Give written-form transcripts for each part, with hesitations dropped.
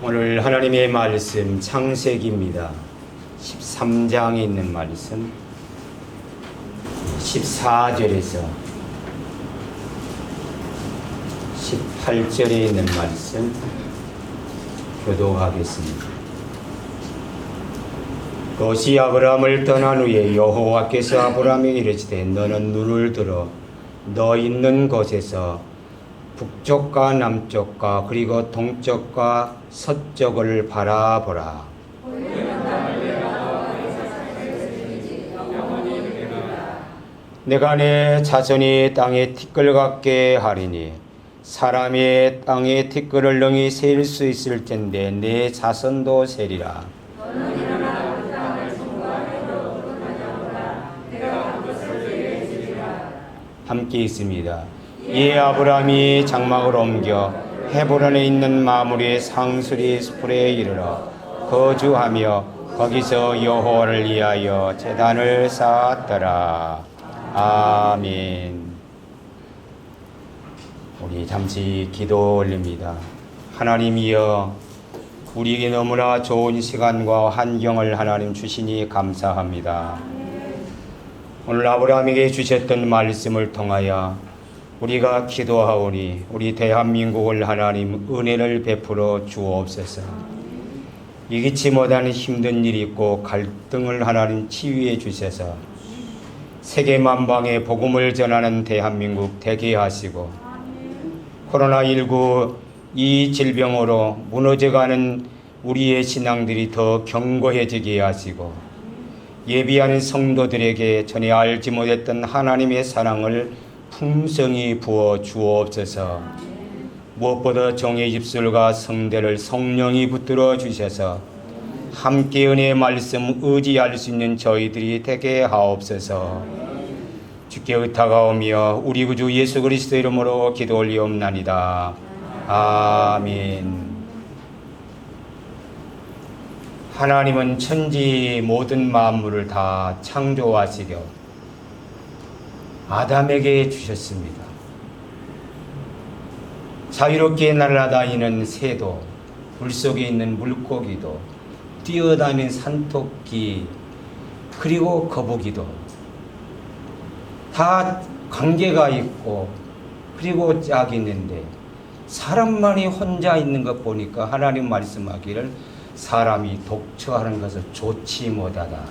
오늘 하나님의 말씀 창세기입니다. 13장에 있는 말씀 14절에서 18절에 있는 말씀 교독하겠습니다. 롯이 아브라함을 떠난 후에 여호와께서 아브라함에게 이르시되 너는 눈을 들어 너 있는 곳에서 북쪽과 남쪽과 그리고 동쪽과 서쪽을 바라보라. 내가 내 자손이 땅에 티끌 같게 하리니 사람이 땅에 티끌을 능히 셀 수 있을 텐데 내 자손도 세리라. 함께 있습니다. 이에 아브라함이 장막을 옮겨 헤브론에 있는 마므리의 상수리 숲에 이르러 거주하며 거기서 여호와를 위하여 제단을 쌓았더라. 아멘. 우리 잠시 기도 올립니다. 하나님이여, 우리에게 너무나 좋은 시간과 환경을 하나님 주시니 감사합니다. 오늘 아브라함에게 주셨던 말씀을 통하여 우리가 기도하오니 우리 대한민국을 하나님 은혜를 베풀어 주옵소서. 이기지 못하는 힘든 일이 있고 갈등을 하나님 치유해 주셔서 세계 만방에 복음을 전하는 대한민국 되게 하시고 코로나19 이 질병으로 무너져가는 우리의 신앙들이 더 견고해지게 하시고 예비하는 성도들에게 전에 알지 못했던 하나님의 사랑을 풍성히 부어 주옵소서. 무엇보다 종의 입술과 성대를 성령이 붙들어 주셔서 함께 은혜의 말씀 의지할 수 있는 저희들이 되게 하옵소서. 주께 의탁하오며 우리 구주 예수 그리스도 이름으로 기도 올리옵나이다. 아멘. 하나님은 천지 모든 만물을 다 창조하시려 아담에게 주셨습니다. 자유롭게 날아다니는 새도, 물속에 있는 물고기도, 뛰어다니는 산토끼, 그리고 거북이도 다 관계가 있고 그리고 짝이 있는데 사람만이 혼자 있는 것 보니까 하나님 말씀하기를 사람이 독처하는 것을 좋지 못하다.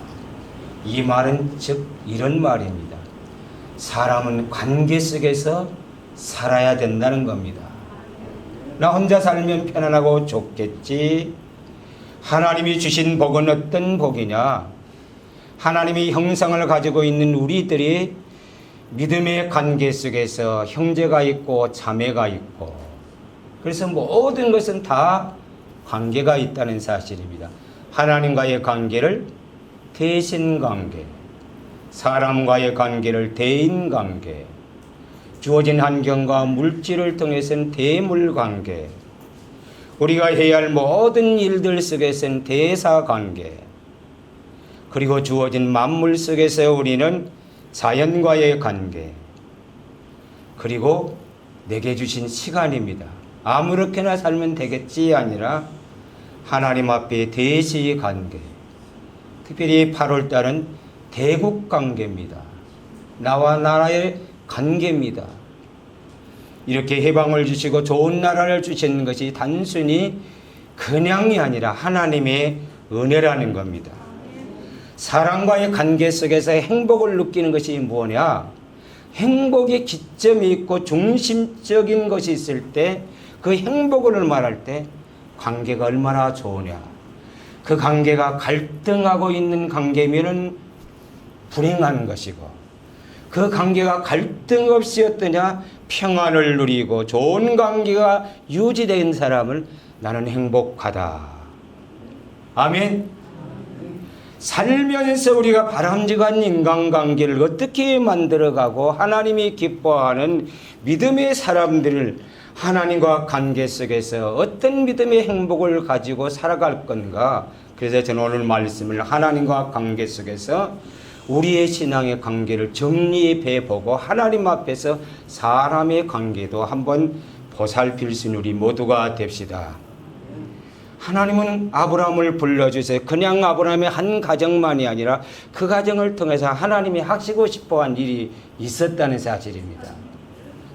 이 말은 즉 이런 말입니다. 사람은 관계 속에서 살아야 된다는 겁니다. 나 혼자 살면 편안하고 좋겠지. 하나님이 주신 복은 어떤 복이냐? 하나님의 형상을 가지고 있는 우리들이 믿음의 관계 속에서 형제가 있고 자매가 있고 그래서 모든 것은 다 관계가 있다는 사실입니다. 하나님과의 관계를 대신관계, 사람과의 관계를 대인관계, 주어진 환경과 물질을 통해서는 대물관계, 우리가 해야 할 모든 일들 속에서는 대사관계, 그리고 주어진 만물 속에서 우리는 자연과의 관계, 그리고 내게 주신 시간입니다. 아무렇게나 살면 되겠지 아니라 하나님 앞에 대시관계, 특별히 8월달은 대국관계입니다. 나와 나라의 관계입니다. 이렇게 해방을 주시고 좋은 나라를 주시는 것이 단순히 그냥이 아니라 하나님의 은혜라는 겁니다. 사람과의 관계 속에서 행복을 느끼는 것이 뭐냐? 행복의 기점이 있고 중심적인 것이 있을 때 그 행복을 말할 때 관계가 얼마나 좋으냐? 그 관계가 갈등하고 있는 관계면은 불행한 것이고 그 관계가 갈등 없이 어떠냐? 평안을 누리고 좋은 관계가 유지된 사람을 나는 행복하다. 아멘. 살면서 우리가 바람직한 인간관계를 어떻게 만들어가고 하나님이 기뻐하는 믿음의 사람들을 하나님과 관계 속에서 어떤 믿음의 행복을 가지고 살아갈 건가? 그래서 저는 오늘 말씀을 하나님과 관계 속에서 우리의 신앙의 관계를 정리해 보고 하나님 앞에서 사람의 관계도 한번 보살필 수 있는 우리 모두가 됩시다. 하나님은 아브라함을 불러주세요. 그냥 아브라함의 한 가정만이 아니라 그 가정을 통해서 하나님이 하시고 싶어한 일이 있었다는 사실입니다.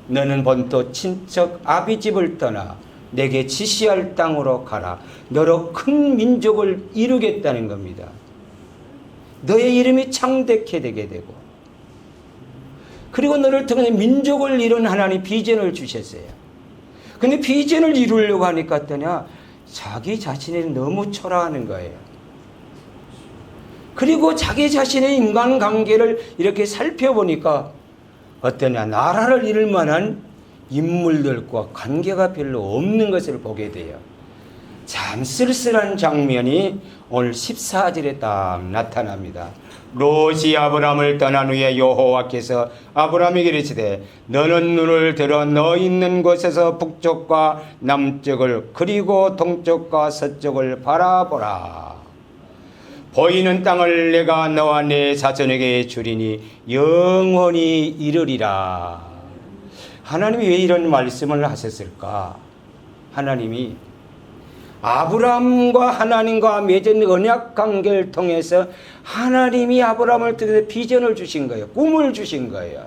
너는 본토 친척 아비집을 떠나 내게 지시할 땅으로 가라. 너로 큰 민족을 이루겠다는 겁니다. 너의 이름이 창대케 되게 되고, 그리고 너를 통해 민족을 이룬 하나님 비전을 주셨어요. 근데 비전을 이루려고 하니까 어떠냐? 자기 자신이 너무 초라하는 거예요. 그리고 자기 자신의 인간관계를 이렇게 살펴보니까 어떠냐? 나라를 이룰 만한 인물들과 관계가 별로 없는 것을 보게 돼요. 참 쓸쓸한 장면이 오늘 14절에 딱 나타납니다. 롯이 아브라함을 떠난 후에 여호와께서 아브라함에게 이르시되 너는 눈을 들어 너 있는 곳에서 북쪽과 남쪽을 그리고 동쪽과 서쪽을 바라보라. 보이는 땅을 내가 너와 내 자손에게 주리니 영원히 이르리라. 하나님이 왜 이런 말씀을 하셨을까? 하나님이 아브라함과 하나님과 맺은 언약 관계를 통해서 하나님이 아브라함을 통해서 비전을 주신 거예요. 꿈을 주신 거예요.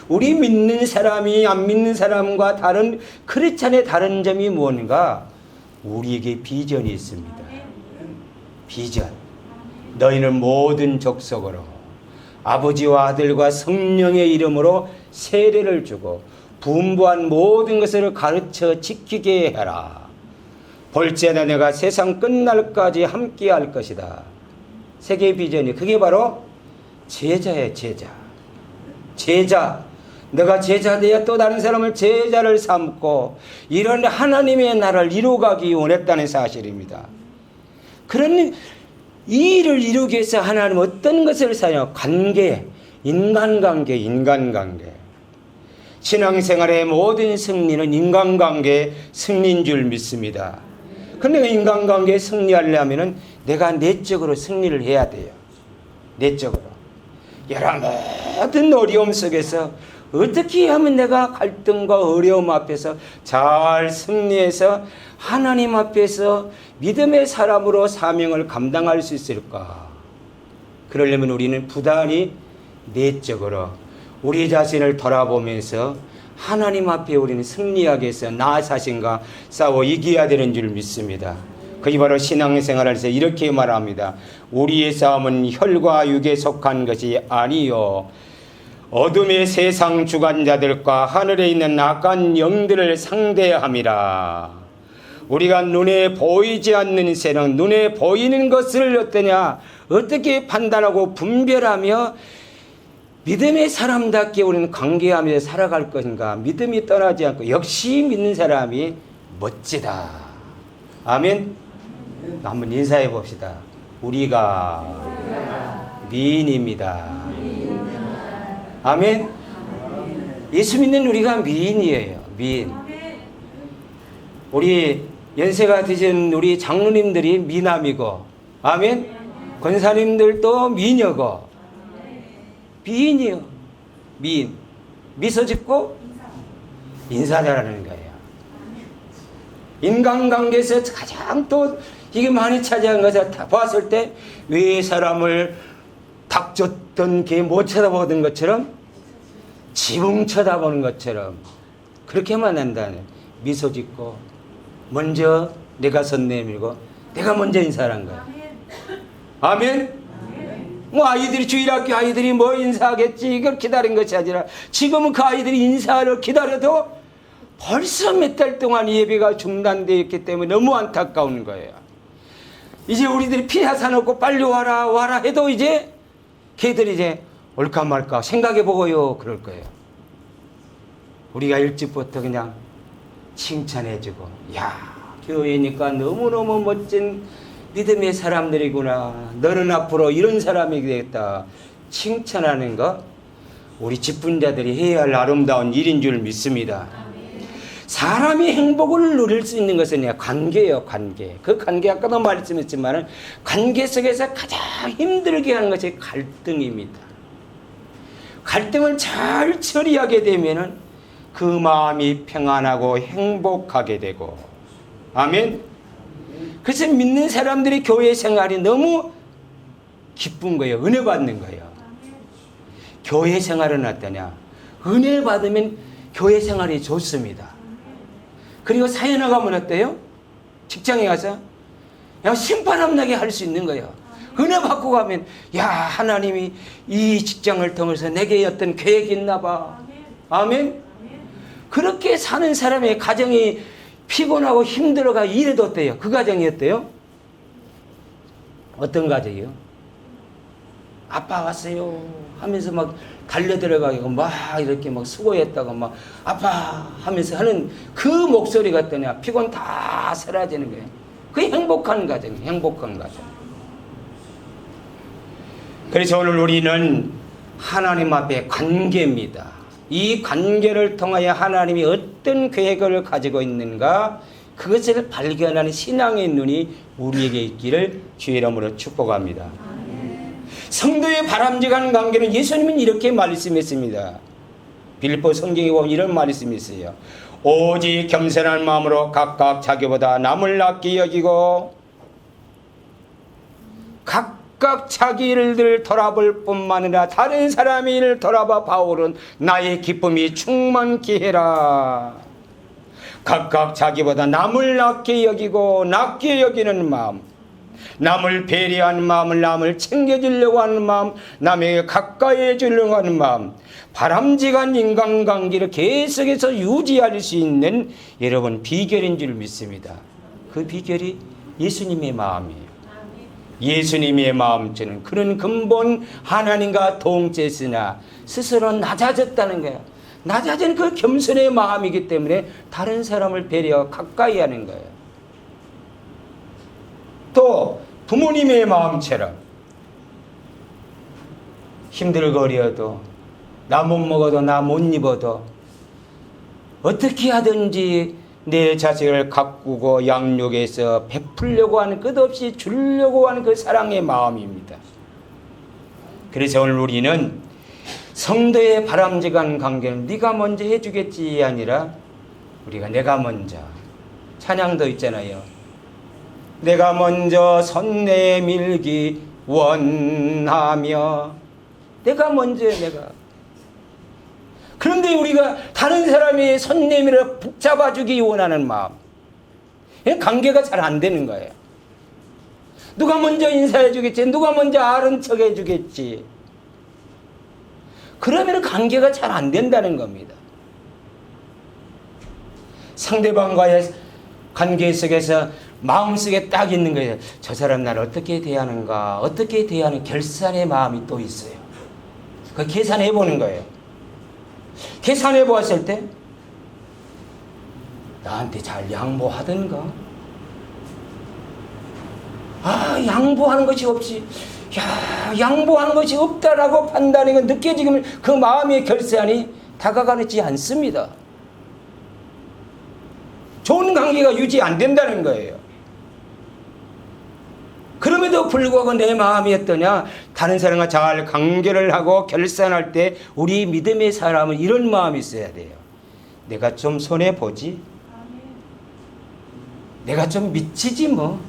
우리 믿는 사람이 안 믿는 사람과 다른 크리스찬의 다른 점이 뭔가? 우리에게 비전이 있습니다. 비전. 너희는 모든 족속으로 아버지와 아들과 성령의 이름으로 세례를 주고 분부한 모든 것을 가르쳐 지키게 해라. 볼지어다 내가 세상 끝날까지 함께 할 것이다. 세계 비전이 그게 바로 제자의 제자. 제자. 내가 제자 되어 또 다른 사람을 제자를 삼고 이런 하나님의 나라를 이루어가기 원했다는 사실입니다. 그런 이 일을 이루기 위해서 하나님은 어떤 것을 사냐? 관계, 인간관계, 인간관계. 신앙생활의 모든 승리는 인간관계의 승리인 줄 믿습니다. 그런데 인간관계에 승리하려면 내가 내적으로 승리를 해야 돼요. 내적으로. 여러 모든 어려움 속에서 어떻게 하면 내가 갈등과 어려움 앞에서 잘 승리해서 하나님 앞에서 믿음의 사람으로 사명을 감당할 수 있을까? 그러려면 우리는 부단히 내적으로 우리 자신을 돌아보면서 하나님 앞에 우리는 승리하기 위해서 나 자신과 싸워 이겨야 되는 줄 믿습니다. 그게 바로 신앙생활에서 이렇게 말합니다. 우리의 싸움은 혈과 육에 속한 것이 아니요 어둠의 세상 주관자들과 하늘에 있는 악한 영들을 상대함이라. 우리가 눈에 보이지 않는 세상, 눈에 보이는 것을 어떻게 판단하고 분별하며 믿음의 사람답게 우리는 관계하며 살아갈 것인가? 믿음이 떠나지 않고 역시 믿는 사람이 멋지다. 아멘. 한번 인사해 봅시다. 우리가 미인입니다. 아멘. 예수 믿는 우리가 미인이에요. 미인. 우리 연세가 드신 우리 장로님들이 미남이고, 아멘. 권사님들도 미녀고, 미인이요. 미인. 미소 짓고 인사 잘하는 거예요. 인간관계에서 가장 또 이게 많이 차지한 것을 봤을 때 왜 사람을 닥쳤던 개 못 쳐다보던 것처럼 지붕 쳐다보는 것처럼 그렇게만 한다네. 미소 짓고 먼저 내가 손 내밀고 내가 먼저 인사한 거야. 아멘. 뭐 아이들이 주일학교 아이들이 뭐 인사하겠지 이걸 기다린 것이 아니라 지금은 그 아이들이 인사를 기다려도 벌써 몇 달 동안 예배가 중단되어 있기 때문에 너무 안타까운 거예요. 이제 우리들이 피하산 없고 빨리 와라 와라 해도 이제 걔들이 이제 올까 말까 생각해보고요 그럴 거예요. 우리가 일찍부터 그냥 칭찬해주고 야 교회니까 너무너무 멋진 믿음의 사람들이구나. 너는 앞으로 이런 사람이 되겠다. 칭찬하는 거 우리 직분자들이 해야 할 아름다운 일인 줄 믿습니다. 사람이 행복을 누릴 수 있는 것은 관계예요. 관계. 그 관계 아까도 말씀했지만 관계 속에서 가장 힘들게 하는 것이 갈등입니다. 갈등을 잘 처리하게 되면 그 마음이 평안하고 행복하게 되고 아멘. 그래서 믿는 사람들이 교회 생활이 너무 기쁜 거예요. 은혜 받는 거예요. 교회 생활은 어떠냐? 은혜 받으면 교회 생활이 좋습니다. 그리고 사회 나가면 어때요? 직장에 가서 그냥 신바람 나게 할 수 있는 거예요. 은혜 받고 가면 야, 하나님이 이 직장을 통해서 내게 어떤 계획이 있나 봐. 아멘. 그렇게 사는 사람의 가정이 피곤하고 힘들어가 이래도 어때요? 그 가정이 어때요? 어떤 가정이요? 아빠 왔어요 하면서 막 달려들어가고 막 이렇게 막 수고했다고 막 아빠 하면서 하는 그 목소리가 어떠냐? 피곤 다 사라지는 거예요. 그게 행복한 가정이에요. 행복한 가정. 그래서 오늘 우리는 하나님 앞에 관계입니다. 이 관계를 통하여 하나님이 어떤 계획을 가지고 있는가, 그것을 발견하는 신앙의 눈이 우리에게 있기를 주의 이름으로 축복합니다. 성도의 바람직한 관계는 예수님은 이렇게 말씀했습니다. 빌립보 성경에 보면 이런 말씀이 있어요. 오직 겸손한 마음으로 각각 자기보다 남을 낫게 여기고 각각 자기 일을 돌아볼 뿐만 아니라 다른 사람의 일을 돌아봐 바울은 나의 기쁨이 충만케 해라. 각각 자기보다 남을 낫게 여기고 낫게 여기는 마음, 남을 배려하는 마음을, 남을 챙겨주려고 하는 마음, 남에게 가까이 해주려고 하는 마음, 바람직한 인간관계를 계속해서 유지할 수 있는 여러분 비결인 줄 믿습니다. 그 비결이 예수님의 마음이에요. 예수님의 마음처럼 그런 근본 하나님과 동체으나 스스로 낮아졌다는 거예요. 낮아진 그 겸손의 마음이기 때문에 다른 사람을 배려 가까이 하는 거예요. 또 부모님의 마음처럼 힘들거려도 나 못 먹어도 나 못 입어도 어떻게 하든지 내 자식을 가꾸고 양육해서 베풀려고 하는, 끝없이 주려고 하는 그 사랑의 마음입니다. 그래서 오늘 우리는 성도의 바람직한 관계는 네가 먼저 해주겠지 아니라 우리가 내가 먼저, 찬양도 있잖아요. 내가 먼저 손 내밀기 원하며, 내가 먼저 내가. 그런데 우리가 다른 사람이 손 내밀어 붙잡아주기 원하는 마음, 관계가 잘 안 되는 거예요. 누가 먼저 인사해 주겠지, 누가 먼저 아는 척 해 주겠지. 그러면 관계가 잘 안 된다는 겁니다. 상대방과의 관계 속에서 마음속에 딱 있는 거예요. 저 사람 나를 어떻게 대하는가, 어떻게 대하는 결산의 마음이 또 있어요. 그 계산해 보는 거예요. 계산해 보았을 때 나한테 잘 양보하던가, 양보하는 것이 없이, 양보하는 것이 없다라고 판단이 느껴지면 그 마음의 결산이 다가가지 않습니다. 좋은 관계가 유지 안 된다는 거예요. 그럼에도 불구하고 내 마음이 어떠냐? 다른 사람과 잘 관계를 하고 결산할 때 우리 믿음의 사람은 이런 마음이 있어야 돼요. 내가 좀 손해보지? 내가 좀 미치지 뭐?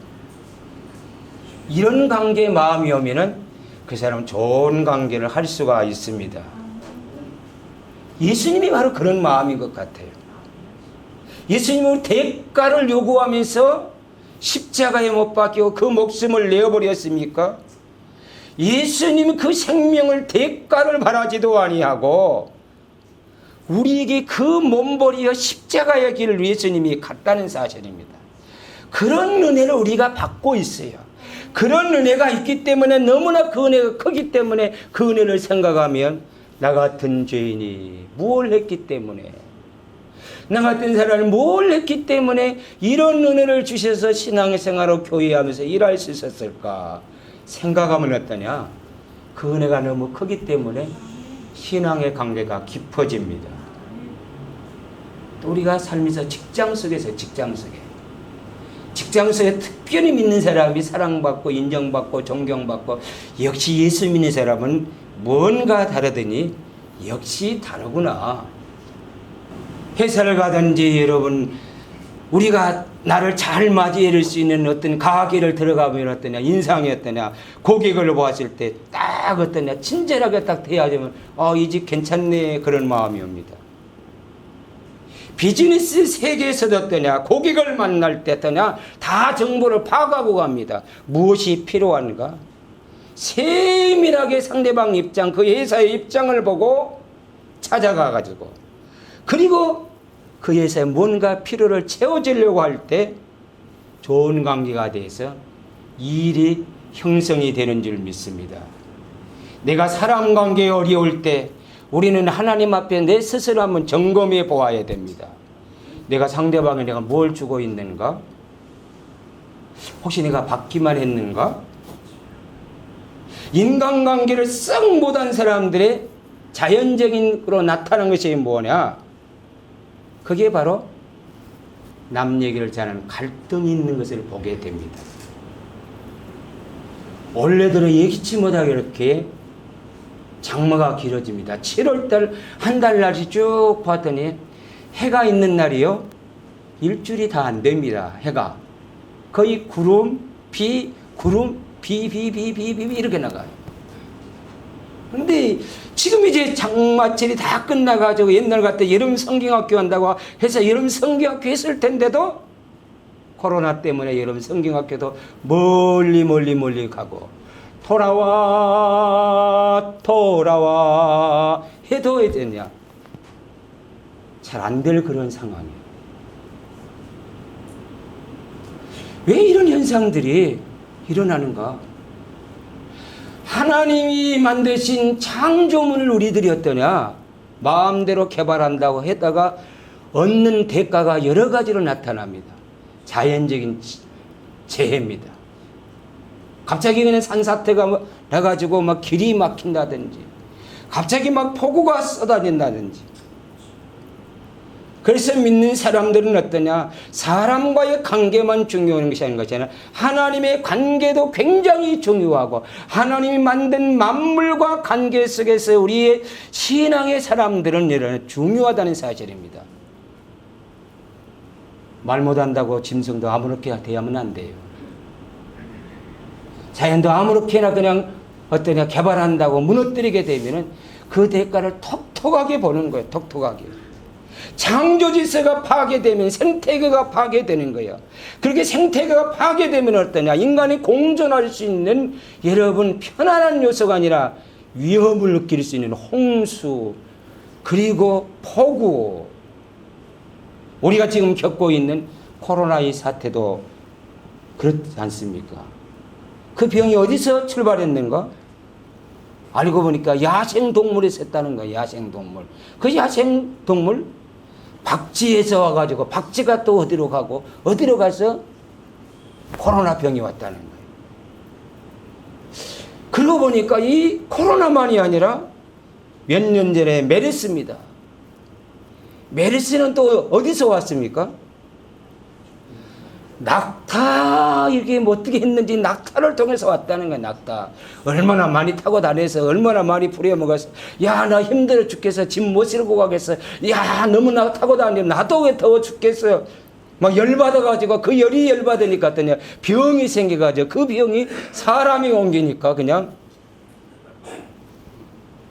이런 관계의 마음이 오면은 그 사람은 좋은 관계를 할 수가 있습니다. 예수님이 바로 그런 마음인 것 같아요. 예수님은 대가를 요구하면서 십자가에 못 박히고 그 목숨을 내어버렸습니까? 예수님은 그 생명을 대가를 바라지도 아니하고 우리에게 그 몸버리어 십자가의 길을 예수님이 갔다는 사실입니다. 그런 은혜를 우리가 받고 있어요. 그런 은혜가 있기 때문에, 너무나 그 은혜가 크기 때문에 그 은혜를 생각하면 나 같은 죄인이 뭘 했기 때문에, 나 같은 사람은 뭘 했기 때문에 이런 은혜를 주셔서 신앙생활로 교회하면서 일할 수 있었을까 생각하면 어떠냐? 그 은혜가 너무 크기 때문에 신앙의 관계가 깊어집니다. 또 우리가 살면서 직장 속에 특별히 믿는 사람이 사랑받고 인정받고 존경받고, 역시 예수 믿는 사람은 뭔가 다르더니 역시 다르구나. 회사를 가든지 여러분 우리가 나를 잘 맞이해 줄 수 있는 어떤 가게를 들어가면 어떠냐, 인상이 어떠냐, 고객을 보았을 때 딱 어떠냐, 친절하게 딱 대하자면 이 집 괜찮네, 그런 마음이 옵니다. 비즈니스 세계에서도 어떠냐, 고객을 만날 때 어떠냐, 다 정보를 파악하고 갑니다. 무엇이 필요한가? 세밀하게 상대방 입장, 그 회사의 입장을 보고 찾아가 가지고, 그리고 그 회사에 뭔가 필요를 채워주려고 할 때 좋은 관계가 돼서 일이 형성이 되는 줄 믿습니다. 내가 사람 관계에 어려울 때 우리는 하나님 앞에 내 스스로 한번 점검해 보아야 됩니다. 내가 상대방에 내가 뭘 주고 있는가? 혹시 내가 받기만 했는가? 인간관계를 썩 못한 사람들의 자연적인으로 나타난 것이 뭐냐? 그게 바로 남 얘기를 잘하는 갈등이 있는 것을 보게 됩니다. 원래대로 예기치 못하게 이렇게 장마가 길어집니다. 7월달 한 달 날이 쭉 봤더니 해가 있는 날이요, 일주일이 다 안 됩니다. 해가 거의 구름, 비, 이렇게 나가요. 근데 지금 이제 장마철이 다 끝나가지고 옛날 같은 여름 성경학교 한다고 해서 여름 성경학교 했을 텐데도 코로나 때문에 여름 성경학교도 멀리 가고 돌아와 해도 해야 되냐, 잘 안 될 그런 상황이에요. 왜 이런 현상들이 일어나는가? 하나님이 만드신 창조물을 우리들이 어떠냐, 마음대로 개발한다고 했다가 얻는 대가가 여러 가지로 나타납니다. 자연적인 재해입니다. 갑자기 그냥 산사태가 나가지고 막 길이 막힌다든지, 갑자기 막 폭우가 쏟아진다든지. 그래서 믿는 사람들은 어떠냐, 사람과의 관계만 중요한 것이 아닌 것이 아니라 하나님의 관계도 굉장히 중요하고, 하나님이 만든 만물과 관계 속에서 우리의 신앙의 사람들은 중요하다는 사실입니다. 말 못한다고 짐승도 아무렇게 대하면 안 돼요. 자연도 아무렇게나 그냥 어떠냐 개발한다고 무너뜨리게 되면은 그 대가를 톡톡하게 보는 거예요. 톡톡하게. 창조 질서가 파괴되면 생태계가 파괴되는 거예요. 그렇게 생태계가 파괴되면 어떠냐, 인간이 공존할 수 있는 여러분 편안한 요소가 아니라 위험을 느낄 수 있는 홍수, 그리고 폭우, 우리가 지금 겪고 있는 코로나2 사태도 그렇지 않습니까? 그 병이 어디서 출발했는가? 알고 보니까 야생동물에서 했다는 거예요. 야생동물. 그 야생동물 박쥐에서 와가지고 박쥐가 또 어디로 가고 어디로 가서 코로나 병이 왔다는 거예요. 그러고 보니까 이 코로나만이 아니라 몇 년 전에 메르스입니다. 메르스는 또 어디서 왔습니까? 낙타, 이렇게 뭐 어떻게 했는지 낙타를 통해서 왔다는 거야. 낙타. 얼마나 많이 타고 다녀서 얼마나 많이 부려먹어서, 야, 나 힘들어 죽겠어. 짐 못 실고 가겠어. 야, 너무나 타고 다니면 나도 왜 더워 죽겠어. 막 열받아가지고, 그 열이 열받으니까 어떠냐, 병이 생겨가지고 그 병이 사람이 옮기니까 그냥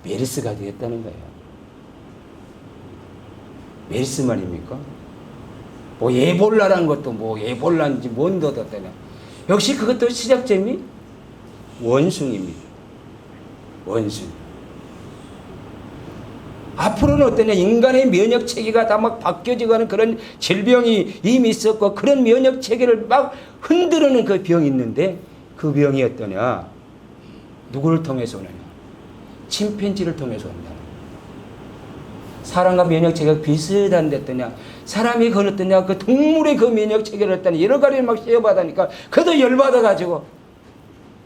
메르스가 되었다는 거예요. 메르스 말입니까? 뭐 에볼라라는 것도 뭐 에볼라인지 뭔도 어떠냐. 역시 그것도 시작점이 원숭입니다. 원숭이. 앞으로는 어떠냐, 인간의 면역 체계가 다 막 바뀌어지고 그런 질병이 이미 있었고, 그런 면역 체계를 막 흔들는 그 병이 있는데, 그 병이 어떠냐, 누구를 통해서 오느냐, 침팬지를 통해서 온다. 사람과 면역 체계가 비슷한데 어떠냐, 사람이 걸었더냐, 그 동물의 그 면역 체계를 했더니 여러 가지를 막 씌워받으니까 그도 열받아가지고,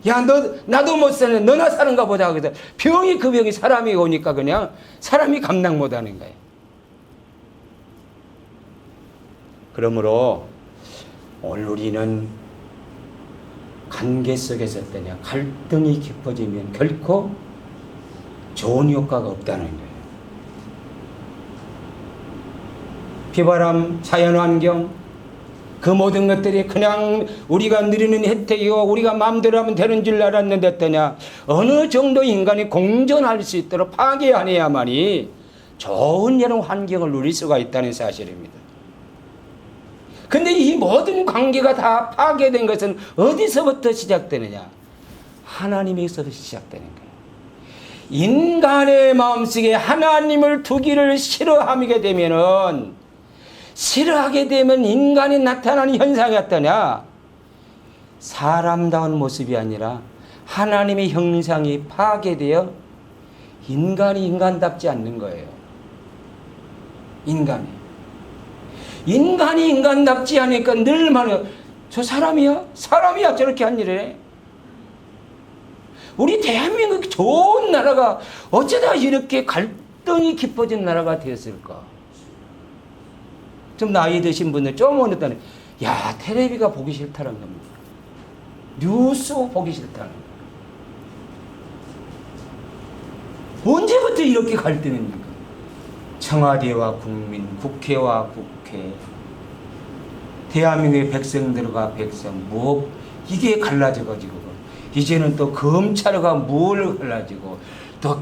야, 나도 못 사네, 너나 사는가 보자. 그래서 병이, 그 병이 사람이 오니까 그냥 사람이 감당 못 하는 거예요. 그러므로 오늘 우리는 관계 속에서 어떠냐, 갈등이 깊어지면 결코 좋은 효과가 없다는 거예요. 비바람, 자연환경, 그 모든 것들이 그냥 우리가 누리는 혜택이고 우리가 마음대로 하면 되는 줄 알았는데 어떠냐. 어느 정도 인간이 공존할 수 있도록 파괴해야만이 좋은 이런 환경을 누릴 수가 있다는 사실입니다. 근데 이 모든 관계가 다 파괴된 것은 어디서부터 시작되느냐? 하나님에게서 시작되는 거예요. 인간의 마음속에 하나님을 두기를 싫어하게 되면은 싫어하게 되면 인간이 나타나는 현상이 어떠냐? 사람다운 모습이 아니라 하나님의 형상이 파괴되어 인간이 인간답지 않는 거예요. 인간이 인간답지 않으니까 늘 말해요. 저 사람이야? 사람이야 저렇게 한 일에. 우리 대한민국 좋은 나라가 어쩌다 이렇게 갈등이 깊어진 나라가 되었을까? 좀 나이 드신 분들 좀 어렸다니, 야, 텔레비가 보기 싫다는 겁니다. 뉴스 보기 싫다는 겁니다. 언제부터 이렇게 갈등입니까? 청와대와 국민, 국회와 국회, 대한민국의 백성들과 백성, 뭐 이게 갈라져가지고 이제는 또 검찰과 뭘 갈라지고 또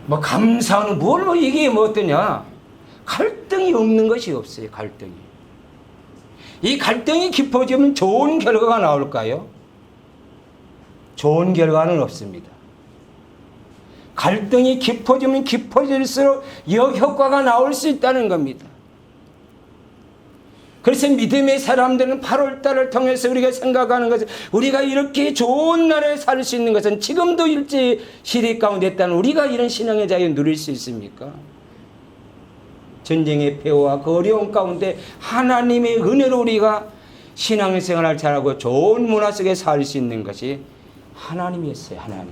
뭐 감사는 뭘 뭐 이게 뭐 어떠냐? 갈등이 없는 것이 없어요. 갈등이. 이 갈등이 깊어지면 좋은 결과가 나올까요? 좋은 결과는 없습니다. 갈등이 깊어지면 깊어질수록 역효과가 나올 수 있다는 겁니다. 그래서 믿음의 사람들은 8월달을 통해서 우리가 생각하는 것은 우리가 이렇게 좋은 나라에 살 수 있는 것은 지금도 일제 시대 가운데 있다는 우리가 이런 신앙의 자유를 누릴 수 있습니까? 전쟁의 폐허와 그 어려운 가운데 하나님의 은혜로 우리가 신앙생활을 잘하고 좋은 문화 속에 살 수 있는 것이 하나님이었어요. 하나님.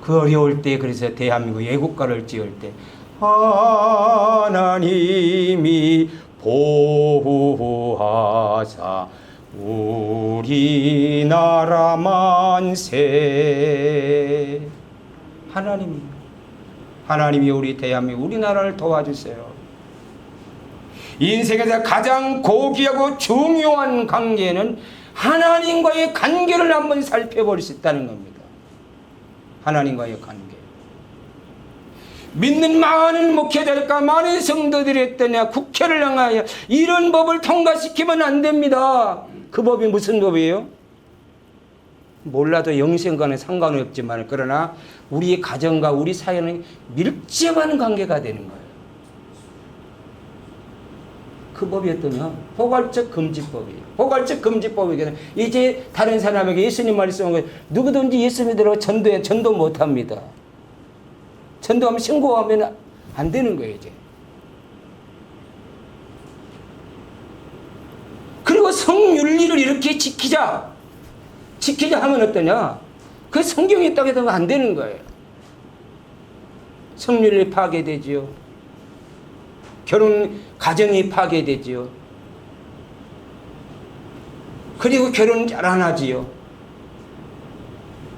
그 어려울 때 그래서 대한민국 애국가를 지을 때 하나님이 보호하사 우리나라 만세. 하나님이 우리 대한민국 우리나라를 도와주세요. 인생에서 가장 고귀하고 중요한 관계는 하나님과의 관계를 한번 살펴볼 수 있다는 겁니다. 하나님과의 관계. 믿는 많은 목회자들과 많은 성도들이 했더냐, 국회를 향하여 이런 법을 통과시키면 안 됩니다. 그 법이 무슨 법이에요? 몰라도 영생과는 상관은 없지만 그러나 우리 가정과 우리 사회는 밀접한 관계가 되는 거예요. 그 법이 어떠냐? 포괄적 금지법이에요. 포괄적 금지법이거든요. 이제 다른 사람에게 예수님 말씀은 누구든지 예수 믿으라고 전도 못합니다. 전도하면 신고하면 안 되는 거예요, 이제. 그리고 성윤리를 이렇게 지키자 하면 어떠냐? 그 성경에 있다고 해도 안 되는 거예요. 성윤리 파괴되지요. 결혼 가정이 파괴되지요. 그리고 결혼 잘 안 하지요.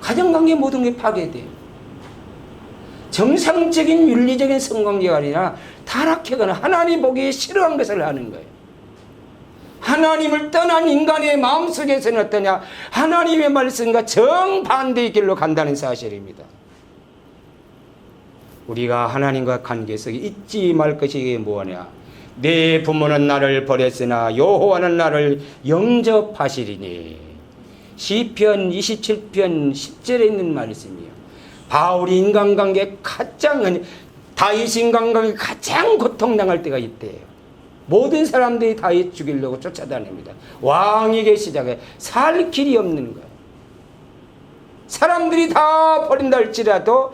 가정관계 모든 게 파괴돼요. 정상적인 윤리적인 성관계가 아니라 타락해가는 하나님 보기에 싫어한 것을 하는 거예요. 하나님을 떠난 인간의 마음속에서는 어떠냐? 하나님의 말씀과 정반대의 길로 간다는 사실입니다. 우리가 하나님과 관계 속에 잊지 말 것이 뭐냐? 내 부모는 나를 버렸으나 여호와는 나를 영접하시리니. 시편 27편 10절에 있는 말씀이에요. 바울이 인간관계 다윗 인간관계 가장 고통당할 때가 이때예요. 모든 사람들이 다윗 죽이려고 쫓아다닙니다. 왕에게 시작해 살 길이 없는 거예요. 사람들이 다 버린다 할지라도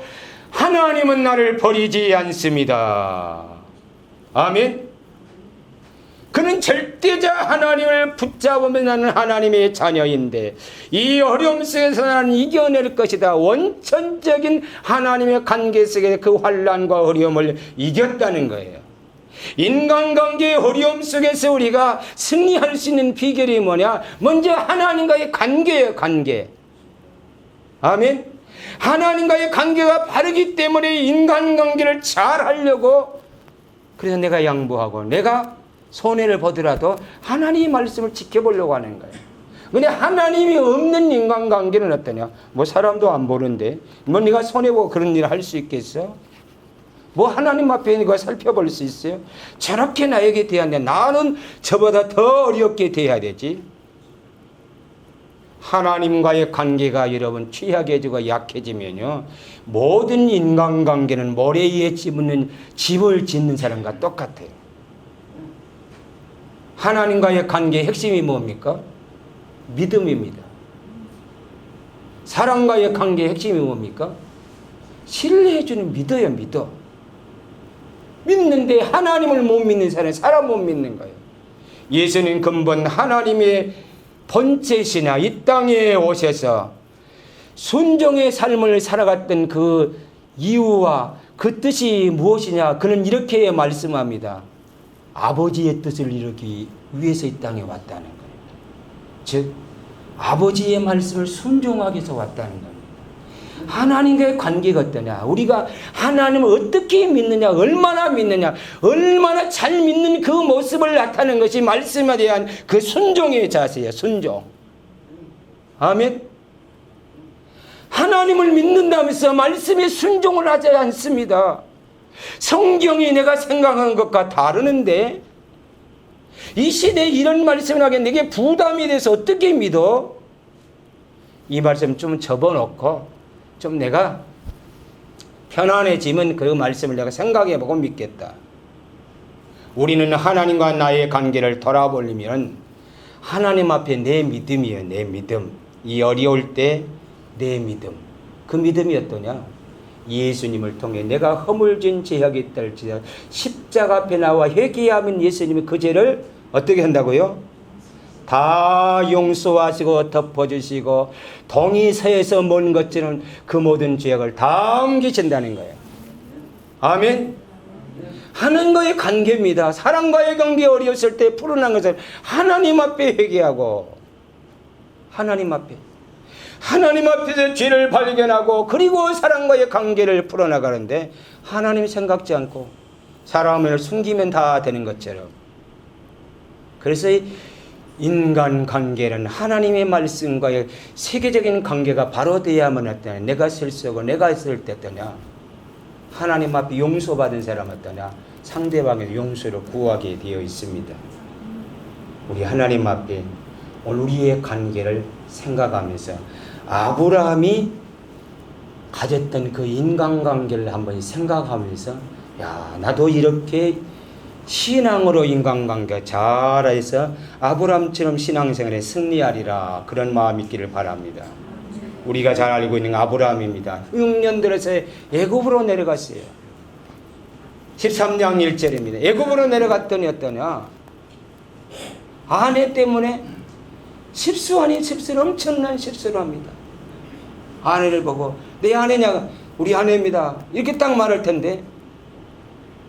하나님은 나를 버리지 않습니다. 아멘. 그는 절대자 하나님을 붙잡으면 나는 하나님의 자녀인데 이 어려움 속에서 나는 이겨낼 것이다. 원천적인 하나님의 관계 속에 그 환난과 어려움을 이겼다는 거예요. 인간관계의 어려움 속에서 우리가 승리할 수 있는 비결이 뭐냐? 먼저 하나님과의 관계예요. 관계. 아멘. 하나님과의 관계가 바르기 때문에 인간관계를 잘 하려고, 그래서 내가 양보하고 내가 손해를 보더라도 하나님의 말씀을 지켜보려고 하는 거예요. 근데 하나님이 없는 인간관계는 어떠냐? 뭐 사람도 안 보는데 뭐 네가 손해보고 그런 일을 할 수 있겠어? 뭐 하나님 앞에 네가 살펴볼 수 있어요? 저렇게 나에게 대하는데 나는 저보다 더 어렵게 대해야 되지. 하나님과의 관계가 여러분 취약해지고 약해지면요, 모든 인간관계는 모래 위에 집을 짓는 사람과 똑같아요. 하나님과의 관계의 핵심이 뭡니까? 믿음입니다. 사람과의 관계의 핵심이 뭡니까? 신뢰해주는 믿어요. 믿는데 하나님을 못 믿는 사람은 사람 못 믿는 거예요. 예수님 근본 하나님의 본체시나 이 땅에 오셔서 순종의 삶을 살아갔던 그 이유와 그 뜻이 무엇이냐? 그는 이렇게 말씀합니다. 아버지의 뜻을 이루기 위해서 이 땅에 왔다는 거예요. 즉 아버지의 말씀을 순종하기 위해서 왔다는 겁니다. 하나님과의 관계가 어떠냐? 우리가 하나님을 어떻게 믿느냐? 얼마나 믿느냐? 얼마나 잘 믿는 그 모습을 나타내는 것이 말씀에 대한 그 순종의 자세예요. 순종. 아멘. 하나님을 믿는다면서 말씀에 순종을 하지 않습니다. 성경이 내가 생각하는 것과 다르는데 이 시대에 이런 말씀을 하게 내게 부담이 돼서 어떻게 믿어? 이 말씀 좀 접어놓고 좀 내가 편안해지면 그 말씀을 내가 생각해보고 믿겠다. 우리는 하나님과 나의 관계를 돌아보려면 하나님 앞에 내 믿음이에요. 내 믿음. 이 어려울 때 내 믿음. 그 믿음이 어떠냐? 예수님을 통해 내가 허물진 죄악이 있다 할지라도 십자가 앞에 나와 회개하면 예수님이 그 죄를 어떻게 한다고요? 다 용서하시고 덮어주시고 동이 서에서 먼 것처럼 그 모든 죄악을 다 옮기신다는 거예요. 아멘. 하나님과의 관계입니다. 사람과의 관계 어려웠을 때 불어난 것을 하나님 앞에 회개하고 하나님 앞에서 죄를 발견하고 그리고 사람과의 관계를 풀어나가는데 하나님 생각지 않고 사람을 숨기면 다 되는 것처럼, 그래서 인간관계는 하나님의 말씀과의 세계적인 관계가 바로 되어야만 했더냐? 내가 실수하고 내가 했을 때 어떠냐? 하나님 앞에 용서받은 사람 어떠냐? 상대방의 용서를 구하게 되어 있습니다. 우리 하나님 앞에 오늘 우리의 관계를 생각하면서 아브라함이 가졌던 그 인간관계를 한번 생각하면서 야, 나도 이렇게 신앙으로 인간관계 잘해서 아브라함처럼 신앙생활에 승리하리라, 그런 마음이 있기를 바랍니다. 우리가 잘 알고 있는 아브라함입니다. 6년 들어서 애굽으로 내려갔어요. 13장 1절입니다. 애굽으로 내려갔더니 어떠냐? 아내 때문에 실수 아닌 실수를, 엄청난 실수를 합니다. 아내를 보고 내 아내냐? 우리 아내입니다. 이렇게 딱 말할 텐데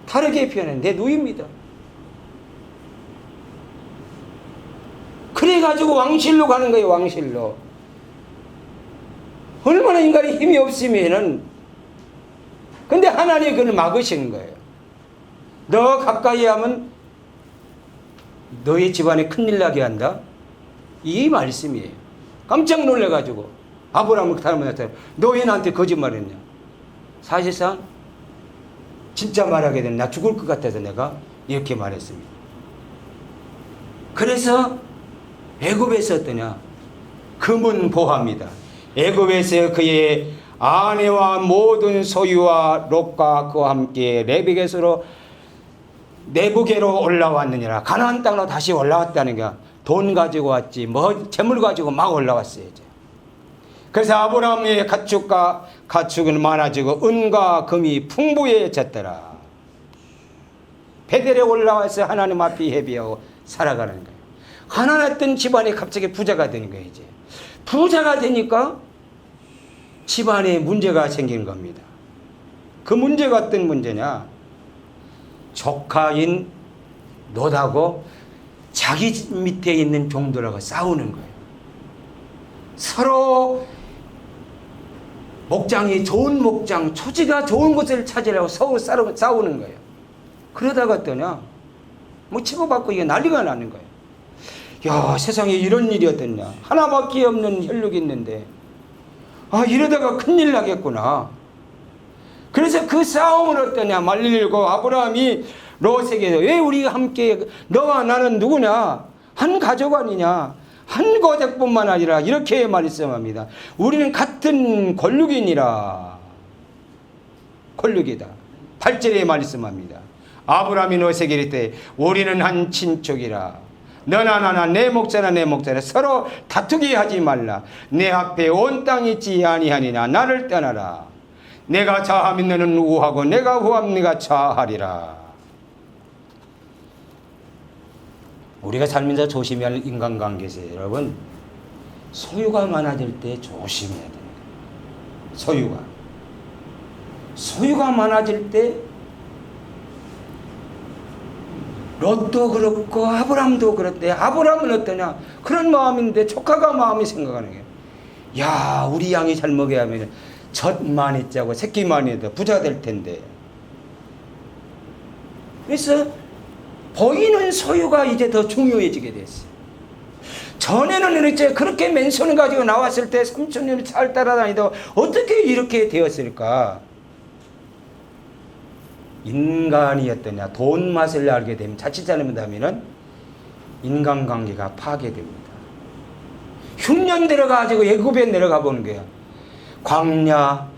다르게 표현해. 내 누이입니다. 그래가지고 왕실로 가는 거예요. 왕실로. 얼마나 인간이 힘이 없으면은, 근데 하나님이 그걸 막으시는 거예요. 너 가까이 하면 너의 집안에 큰일 나게 한다. 이 말씀이에요. 깜짝 놀래가지고 아브라함을 닮았다. 너 왜 나한테 거짓말했냐? 사실상 진짜 말하게 되면 나 죽을 것 같아서 내가 이렇게 말했습니다. 그래서 애굽에서 어떠냐? 금은 보합니다. 애굽에서 그의 아내와 모든 소유와 롯과 그와 함께 레비게스로 내부계로 올라왔느니라. 가나안 땅으로 다시 올라왔다는 거야. 돈 가지고 왔지 뭐 재물 가지고 막 올라왔어요. 이제. 그래서 아브라함의 가축은 많아지고 은과 금이 풍부해졌더라. 베델에 올라와서 하나님 앞에 예배하고 살아가는 거예요. 가난했던 집안이 갑자기 부자가 되는 거예요. 이제 부자가 되니까 집안에 문제가 생기는 겁니다. 그 문제가 어떤 문제냐? 조카인 롯하고 자기 밑에 있는 종들하고 싸우는 거예요. 서로 목장이 좋은 목장, 초지가 좋은 곳을 찾으려고 서로 싸우는 거예요. 그러다가 어떠냐? 뭐 치고받고 이게 난리가 나는 거예요. 야, 세상에 이런 일이 어떻냐. 하나밖에 없는 혈육이 있는데 이러다가 큰일 나겠구나. 그래서 그 싸움을 어떠냐 말리고 아브라함이 롯에게 왜 우리가 함께 너와 나는 누구냐 한 가족 아니냐 한 고백뿐만 아니라 이렇게 말씀합니다. 우리는 같은 권력이니라. 권력이다. 8절에 말씀합니다. 아브라함이 롯에게 이르되 우리는 한 친족이라. 너나 나나 내 목자나 내 목자나 서로 다투게 하지 말라. 내 앞에 온 땅이 있지 아니하니나 나를 떠나라. 내가 좌하면 너는 우하고 내가 우하면 네가 좌하리라. 우리가 살면서 조심해야 할 인간관계에서 여러분 소유가 많아질 때 조심해야 됩니다. 소유가 많아질 때 롯도 그렇고 아브라함도 그렇대. 아브라함은 어떠냐 그런 마음인데 조카가 마음이 생각하는 거예요. 야, 우리 양이 잘 먹어야 하면 젖 많이 짜고 새끼 많이 해도 부자 될 텐데. 그래서 보이는 소유가 이제 더 중요해지게 됐어요. 전에는 이제 그렇게 맨손을 가지고 나왔을 때 3,000년을 잘 따라다니도 어떻게 이렇게 되었을까? 인간이었더냐 돈 맛을 알게 되면 자칫 잘못하면 인간관계가 파괴됩니다. 흉년 들어가지고 애굽에 내려가 보는 거야. 광야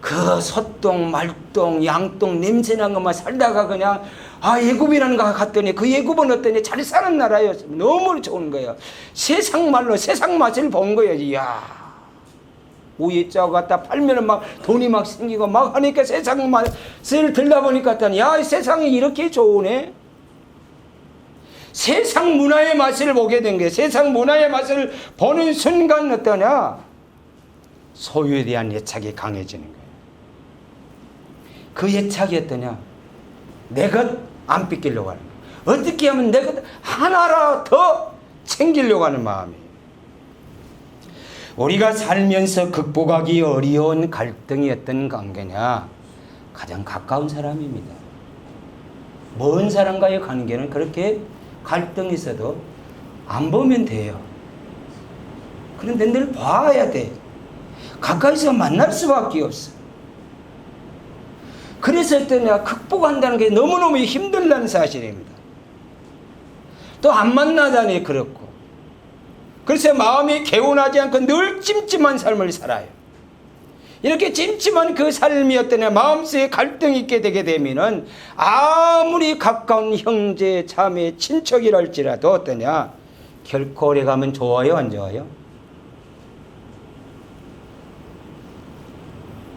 그 소똥 말똥 양똥 냄새난 것만 살다가 그냥 애굽이라는 거 갔더니 그 애굽은 어떠니 잘 사는 나라였어요. 너무 좋은 거예요. 세상 말로 세상 맛을 본 거예요. 이야, 우유 짜고 갖다 팔면은 막 돈이 막 생기고 막 하니까 세상 맛을 들다 보니까 야, 세상이 이렇게 좋으네. 세상 문화의 맛을 보게 된 거예요. 세상 문화의 맛을 보는 순간 어떠냐? 소유에 대한 애착이 강해지는 거예요. 그 애착이 어떠냐? 내 것 안 뺏기려고 하는 거예요. 어떻게 하면 내 것 하나라 더 챙기려고 하는 마음이에요. 우리가 살면서 극복하기 어려운 갈등이 어떤 관계냐? 가장 가까운 사람입니다. 먼 사람과의 관계는 그렇게 갈등이 있어도 안 보면 돼요. 그런데 늘 봐야 돼. 가까이서 만날 수밖에 없어. 그래서 어떠냐, 극복한다는 게 너무너무 힘들다는 사실입니다. 또 안 만나다니 그렇고. 그래서 마음이 개운하지 않고 늘 찜찜한 삶을 살아요. 이렇게 찜찜한 그 삶이 어떠냐, 마음속에 갈등이 있게 되게 되면은 아무리 가까운 형제, 자매, 친척이랄지라도 어떠냐, 결코 오래 가면 좋아요, 안 좋아요?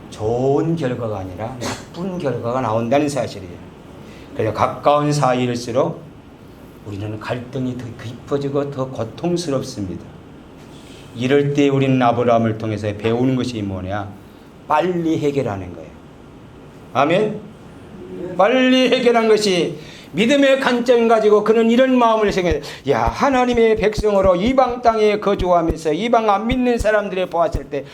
좋은 결과가 아니라 나쁜 결과가 나온다는 사실이에요. 그래서 가까운 사이일수록 우리는 갈등이 더 깊어지고 더 고통스럽습니다. 이럴 때 우리는 아브라함을 통해서 배우는 것이 뭐냐? 빨리 해결하는 거예요. 아멘? 빨리 해결한 것이 믿음의 관점 가지고 그는 이런 마음을 생각해요. 야, 하나님의 백성으로 이방 땅에 거주하면서 이방 안 믿는 사람들을 보았을 때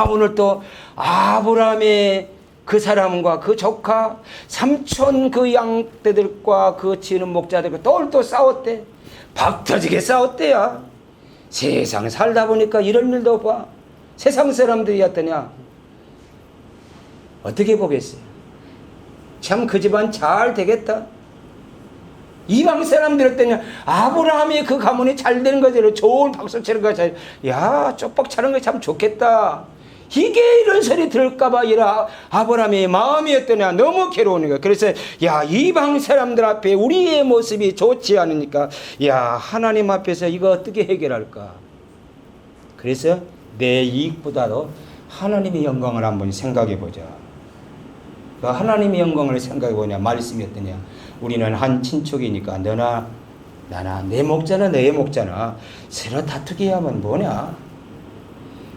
오늘 또 아브라함의 그 사람과 그 조카 삼촌 그 양떼들과 그 지는 목자들과 또 싸웠대. 박 터지게 싸웠대야. 세상 살다 보니까 이런 일도 봐. 세상 사람들이었더냐? 어떻게 보겠어요? 참 그 집안 잘 되겠다. 이방 사람들 때는 아브라함이 그 가문이 잘 되는 거죠. 좋은 박수 치는 거, 야, 쪽박 차는 거 참 좋겠다. 이게 이런 소리 들을까봐 이라 아브라함의 마음이 어떠냐, 너무 괴로운 거야. 그래서 야, 이방 사람들 앞에 우리의 모습이 좋지 않으니까 야, 하나님 앞에서 이거 어떻게 해결할까? 그래서 내 이익보다도 하나님의 영광을 한번 생각해 보자. 그 하나님의 영광을 생각해 보냐, 말씀이 어떠냐? 우리는 한 친척이니까 너나 나나 내 목자나 내 목자나 서로 다투게 하면 뭐냐?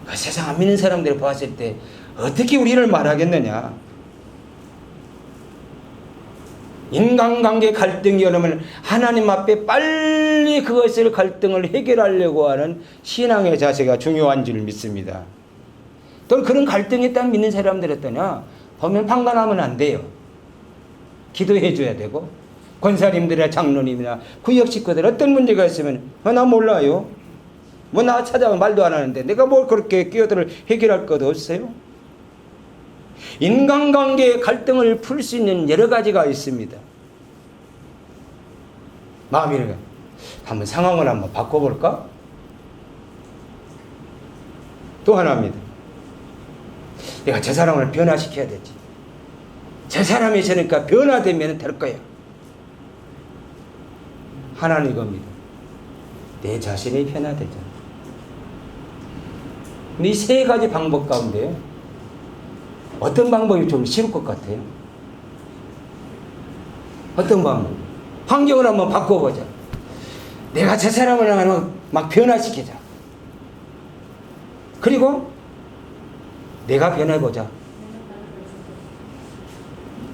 그 세상 안 믿는 사람들을 봤을 때 어떻게 우리를 말하겠느냐? 인간관계 갈등이 여러분 하나님 앞에 빨리 그것을 갈등을 해결하려고 하는 신앙의 자세가 중요한 줄 믿습니다. 또 그런 갈등이 딱 믿는 사람들 어떠냐? 보면 판단하면 안 돼요. 기도해 줘야 되고 권사님들이나 장로님이나 구역 식구들 어떤 문제가 있으면 나 몰라요. 뭐 나 찾아오면 말도 안 하는데 내가 뭘 그렇게 끼어들어 해결할 것도 없어요. 인간관계의 갈등을 풀 수 있는 여러 가지가 있습니다. 마음이 한번 상황을 한번 바꿔볼까? 또 하나입니다. 내가 저 사람을 변화시켜야 되지. 저 사람이 있으니까 변화되면 될 거야. 하나는 이겁니다. 내 자신이 변화되잖아. 이 세 가지 방법 가운데 어떤 방법이 좀 쉬울 것 같아요? 어떤 방법? 환경을 한번 바꿔보자. 내가 저 사람을 막 변화시키자. 그리고 내가 변해보자.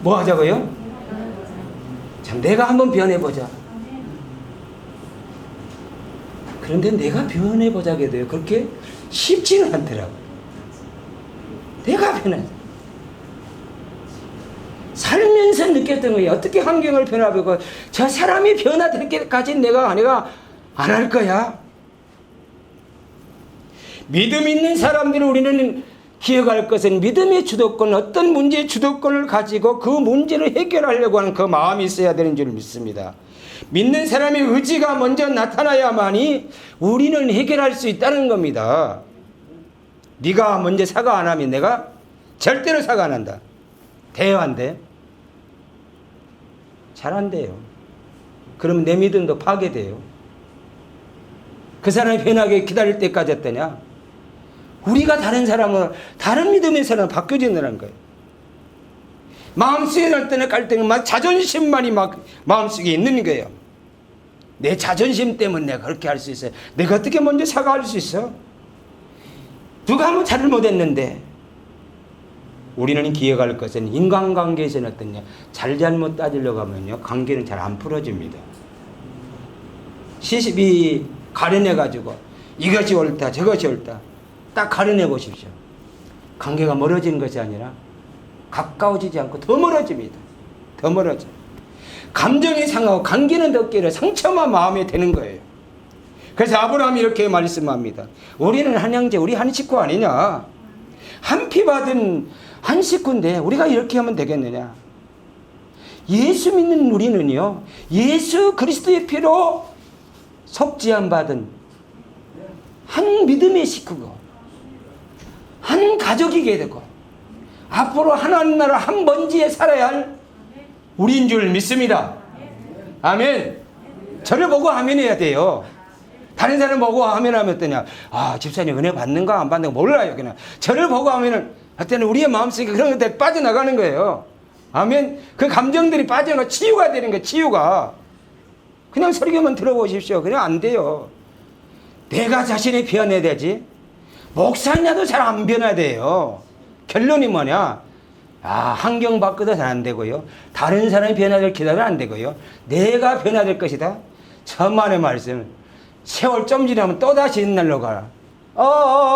뭐 하자고요? 참, 내가 한번 변해보자. 그런데 내가 변해보자게 돼요. 그렇게 쉽지는 않더라고요. 내가 변하자. 살면서 느꼈던 거예요. 어떻게 환경을 변화하고 저 사람이 변화될 때까지 내가 안 할 거야. 믿음 있는 사람들이 우리는 기억할 것은 믿음의 주도권, 어떤 문제의 주도권을 가지고 그 문제를 해결하려고 하는 그 마음이 있어야 되는 줄 믿습니다. 믿는 사람의 의지가 먼저 나타나야만이 우리는 해결할 수 있다는 겁니다. 네가 먼저 사과 안 하면 내가 절대로 사과 안 한다. 돼요, 안 돼? 잘 안 돼요. 그러면 내 믿음도 파괴돼요. 그 사람이 변하게 기다릴 때까지 했더냐? 우리가 다른 사람은, 다른 믿음의 사람은 바뀌어진다는 거예요. 마음속에 날 때는 갈등은 막 자존심만이 막 마음속에 있는 거예요. 내 자존심 때문에 내가 그렇게 할 수 있어요. 내가 어떻게 먼저 사과할 수 있어? 누가 한번 잘못했는데. 우리는 기억할 것은 인간관계에서는 어떠냐? 잘잘못 따지려고 하면요, 관계는 잘 안 풀어집니다. 시집이 가려내가지고 이것이 옳다, 저것이 옳다. 딱 가려내 보십시오. 관계가 멀어지는 것이 아니라 가까워지지 않고 더 멀어집니다. 더 멀어져. 감정이 상하고 관계는 더 깨려 상처만 마음에 드는 거예요. 그래서 아브라함이 이렇게 말씀합니다. 우리는 한 형제, 우리 한 식구 아니냐? 한 피 받은 한 식구인데 우리가 이렇게 하면 되겠느냐? 예수 믿는 우리는요, 예수 그리스도의 피로 속죄함 받은 한 믿음의 식구고 한 가족이게 되고 앞으로 하나님 나라 한 번지에 살아야 할 우리인 줄 믿습니다. 아멘. 저를 보고 아멘 해야 돼요. 다른 사람 보고 아멘 하면 어떠냐? 아, 집사님 은혜 받는가 안 받는가 몰라요. 그냥 저를 보고 하면은 그때는 우리의 마음속에 그런 것들이 빠져나가는 거예요. 아멘. 그 감정들이 빠져나가 치유가 되는 거예요. 치유가. 그냥 설교만 들어보십시오. 그냥 안 돼요. 내가 자신이 변해야 되지. 목사냐도 잘 안 변해야 돼요. 결론이 뭐냐? 아, 환경 바꿔도 잘 안 되고요. 다른 사람이 변화될 기다리면 안 되고요. 내가 변화될 것이다. 천만의 말씀. 세월 좀 지나면 또다시 옛날로 가라.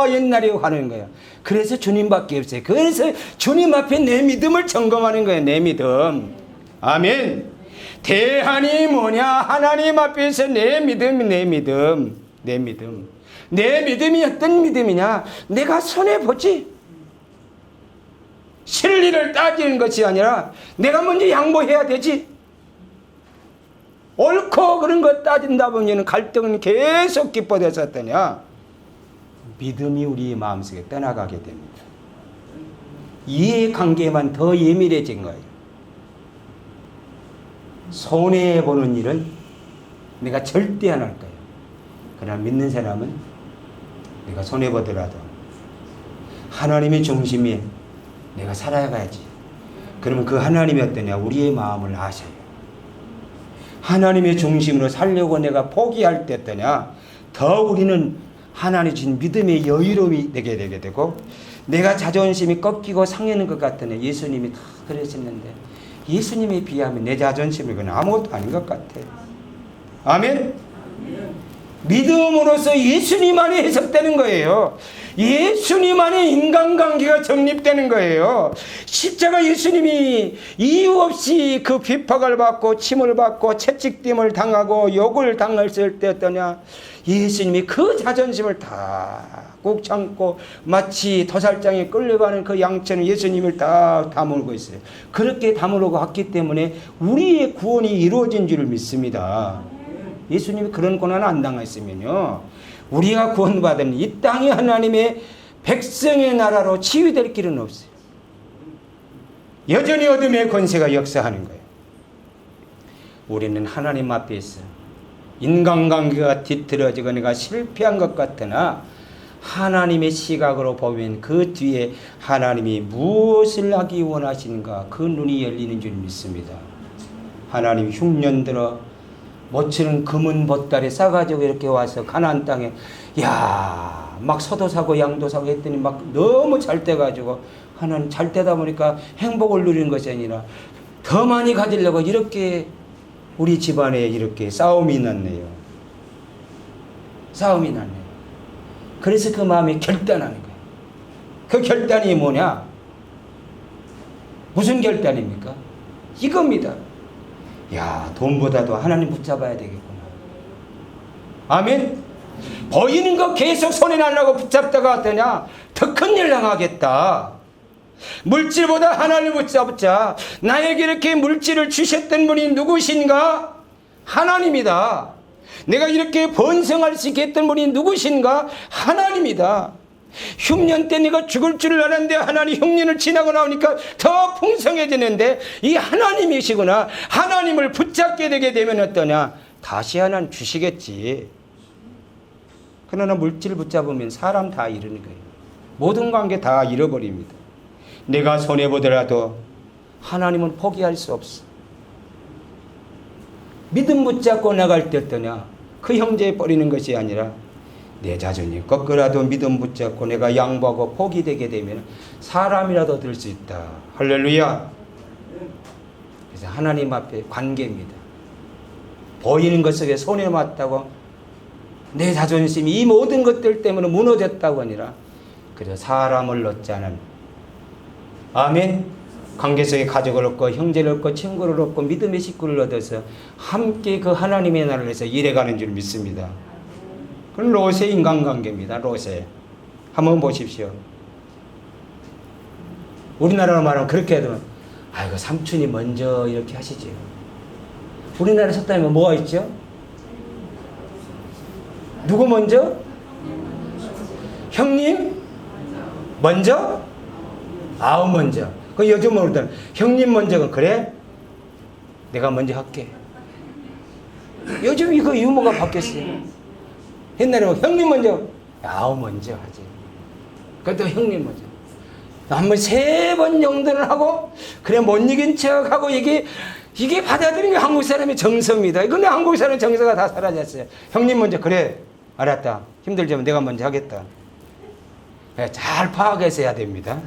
옛날에 가는 거예요. 그래서 주님밖에 없어요. 그래서 주님 앞에 내 믿음을 점검하는 거예요. 내 믿음. 아멘. 대안이 뭐냐? 하나님 앞에서 내 믿음. 내 믿음이 어떤 믿음이냐? 내가 손해보지. 실리를 따지는 것이 아니라 내가 먼저 양보해야 되지. 옳고 그런 거 따진다 보면 갈등은 계속 깊어졌었더냐? 믿음이 우리 마음속에 떠나가게 됩니다. 이해관계만 더 예민해진 거예요. 손해보는 일은 내가 절대 안 할 거예요. 그러나 믿는 사람은 내가 손해보더라도 하나님의 중심에 내가 살아가야지. 그러면 그 하나님이 어떠냐? 우리의 마음을 아셔요. 하나님의 중심으로 살려고 내가 포기할 때 어떠냐? 더 우리는 하나님 주신 믿음의 여유로움이 되게 되고, 내가 자존심이 꺾이고 상하는 것 같으네. 예수님이 다 그러셨는데 예수님에 비하면 내 자존심이 그건 아무것도 아닌 것 같아. 아멘? 믿음으로써 예수님 안에 해석되는 거예요. 예수님 안에 인간관계가 정립되는 거예요. 십자가 예수님이 이유 없이 그 비박을 받고 침을 받고 채찍됨을 당하고 욕을 당했을 때 어떠냐? 예수님이 그 자존심을 다 꾹 참고 마치 도살장에 끌려가는 그 양처럼 예수님을 다 다물고 있어요. 그렇게 다물고 갔기 때문에 우리의 구원이 이루어진 줄 믿습니다. 예수님이 그런 고난 안 당했으면요, 우리가 구원받은 이 땅이 하나님의 백성의 나라로 치유될 길은 없어요. 여전히 어둠의 권세가 역사하는 거예요. 우리는 하나님 앞에서 인간관계가 뒤틀어지고 내가 실패한 것 같으나 하나님의 시각으로 보면 그 뒤에 하나님이 무엇을 하기 원하시는가, 그 눈이 열리는 줄 믿습니다. 하나님 흉년 들어 모치는 금은 보따리 싸가지고 이렇게 와서 가나안 땅에 막 소도 사고 양도 사고 했더니 막 너무 잘 돼가지고 하나님 잘 되다 보니까 행복을 누리는 것이 아니라 더 많이 가지려고 이렇게 우리 집안에 이렇게 싸움이 났네요. 싸움이 났네요. 그래서 그 마음이 결단하는 거예요. 그 결단이 뭐냐? 무슨 결단입니까? 이겁니다. 돈보다도 하나님 붙잡아야 되겠구나. 아멘. 보이는 거 계속 손에 날라고 붙잡다가 어떠냐? 더 큰 일 당하겠다. 물질보다 하나님을 붙잡자. 나에게 이렇게 물질을 주셨던 분이 누구신가? 하나님이다. 내가 이렇게 번성할 수 있게 했던 분이 누구신가? 하나님이다. 흉년 때 내가 죽을 줄 알았는데 하나님 흉년을 지나고 나오니까 더 풍성해지는데 이 하나님이시구나. 하나님을 붙잡게 되게 되면 어떠냐? 다시 하나님 주시겠지. 그러나 물질 붙잡으면 사람 다 잃는 거예요. 모든 관계 다 잃어버립니다. 내가 손해보더라도 하나님은 포기할 수 없어. 믿음 붙잡고 나갈 때 어떠냐? 그 형제에 버리는 것이 아니라 내 자존이 꺾으라도 믿음 붙잡고 내가 양보하고 포기되게 되면 사람이라도 될 수 있다. 할렐루야. 그래서 하나님 앞에 관계입니다. 보이는 것 속에 손해 맞다고 내 자존심이 이 모든 것들 때문에 무너졌다고 아니라 그래서 사람을 얻지 않은, 아멘. 관계 속에 가족을 얻고 형제를 얻고 친구를 얻고 믿음의 식구를 얻어서 함께 그 하나님의 나라를 위해서 일해가는 줄 믿습니다. 그건 롯의 인간관계입니다. 롯의. 한번 보십시오. 우리나라로 말하면 그렇게 하면 아이고 삼촌이 먼저 이렇게 하시죠. 우리나라 속담에 뭐가 있죠? 누구 먼저? 형님 먼저? 아우 먼저. 그 요즘은 우리들 형님 먼저가 그래? 내가 먼저 할게. 요즘 이거 유머가 바뀌었어요. 옛날에 형님 먼저, 아우 먼저 하지. 그것도 형님 먼저. 한번 3번 정도는 하고 그래 못 이긴 척하고 이게 받아들이는 게 한국 사람의 정서입니다. 근데 한국 사람의 정서가 다 사라졌어요. 형님 먼저, 그래 알았다. 힘들지만 내가 먼저 하겠다. 잘 파악해서 해야 됩니다.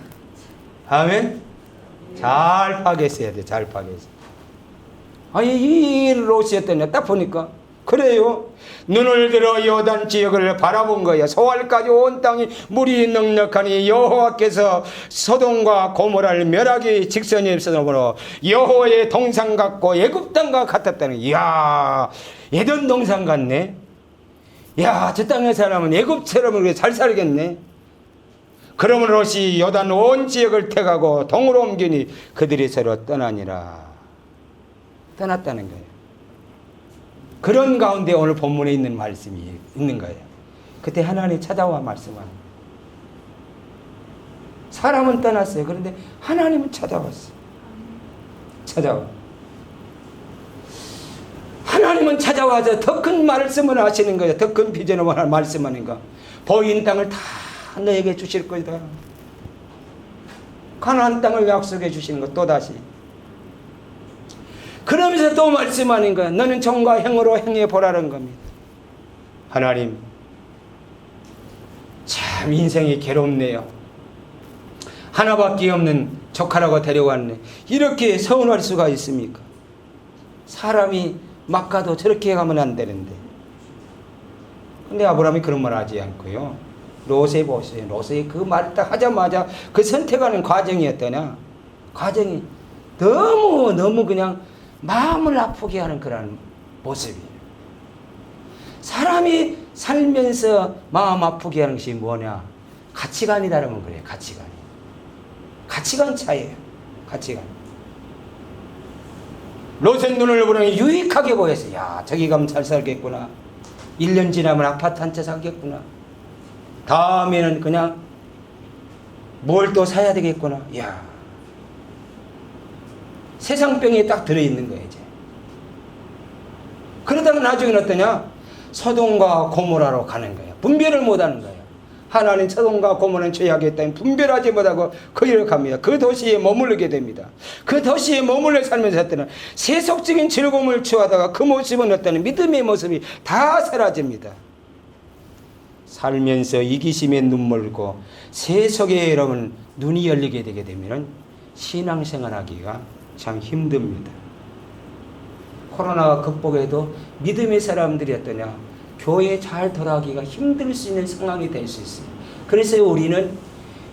아멘. 잘 파악해서 해야 돼. 잘 파악해서. 아니 이 롯이었더니 딱 보니까 그래요. 눈을 들어 요단 지역을 바라본 거야. 소알까지 온 땅이 물이 넉넉하니 여호와께서 소돔과 고모라를 멸하기 직선이 없으므로 여호와의 동산 같고 애굽 땅과 같았다는. 이야, 에덴 동산 같네. 야, 저 땅의 사람은 애굽처럼 그렇게 잘 살겠네. 그러므로 롯이 요단 온 지역을 택하고 동으로 옮기니 그들이 서로 떠나니라. 떠났다는 거예요. 그런 가운데 오늘 본문에 있는 말씀이 있는 거예요. 그때 하나님이 찾아와 말씀하는. 사람은 떠났어요. 그런데 하나님은 찾아왔어요. 찾아와. 하나님은 찾아와서 더 큰 말씀을 하시는 거예요. 더 큰 비전을 말씀하는 거. 보인 땅을 다 너에게 주실 거다. 가나안 땅을 약속해 주시는 것 또다시. 그러면서 또 말씀하는 거야. 너는 정과 행으로 행해 보라는 겁니다. 하나님, 참 인생이 괴롭네요. 하나밖에 없는 조카라고 데려왔네. 이렇게 서운할 수가 있습니까? 사람이 막 가도 저렇게 가면 안 되는데. 근데 아브라함이 그런 말 하지 않고요. 롯에 보세요. 롯이 그 말을 딱 하자마자 그 선택하는 과정이었더냐. 과정이 너무 그냥 마음을 아프게 하는 그런 모습이에요. 사람이 살면서 마음 아프게 하는 것이 뭐냐? 가치관이다라면 그래요. 가치관 차이예요. 가치관. 롯의 눈을 보니 유익하게 보였어요. 야, 저기 가면 잘 살겠구나. 1년 지나면 아파트 한 채 살겠구나. 다음에는 그냥 뭘 또 사야 되겠구나. 야, 세상병에 딱 들어있는 거예요, 이제. 그러다가 나중에는 어떠냐? 소돔과 고모라로 가는 거예요. 분별을 못하는 거예요. 하나님 소돔과 고모라는 죄악이었다면 분별하지 못하고 거기로 갑니다. 그 도시에 머무르게 됩니다. 그 도시에 머물러 살면서 어떤 세속적인 즐거움을 취하다가 그 모습은 어떤 믿음의 모습이 다 사라집니다. 살면서 이기심에 눈물고 세속에 여러분 눈이 열리게 되게 되면 신앙생활하기가 참 힘듭니다. 코로나가 극복해도 믿음의 사람들이 어떠냐? 교회에 잘 돌아가기가 힘들 수 있는 상황이 될 수 있어요. 그래서 우리는